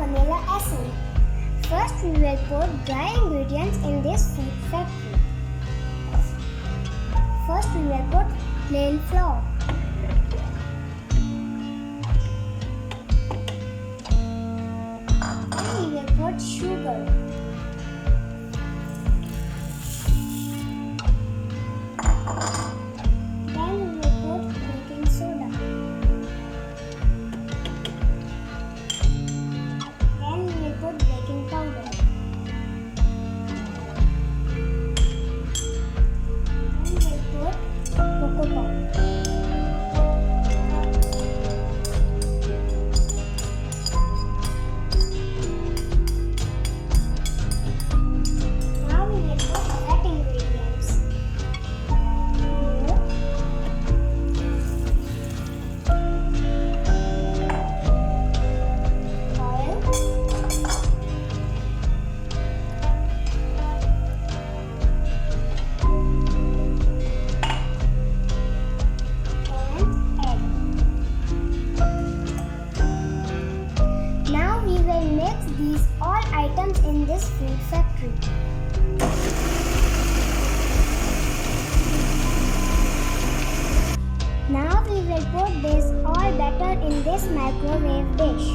vanilla essence. First, we will put dry ingredients in this food factory. First, we will put plain flour. Then we will put sugar. Then we will put baking soda. Then we will put baking powder. Then we will put cocoa powder. Now we will put wet ingredients. Milk, oil, and egg. Now we will mix these all items in this food factory. Now we will put this all batter in this microwave dish.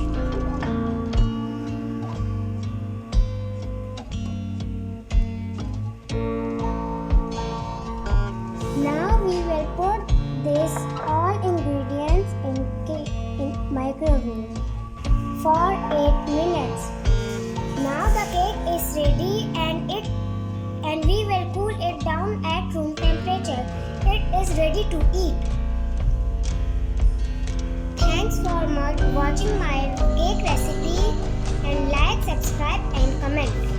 Now we will put this all ingredients in microwave for 8 minutes. Now the cake is ready and we will cool it down at room temperature. It is ready to eat. Thanks for watching my cake recipe and like, subscribe and comment.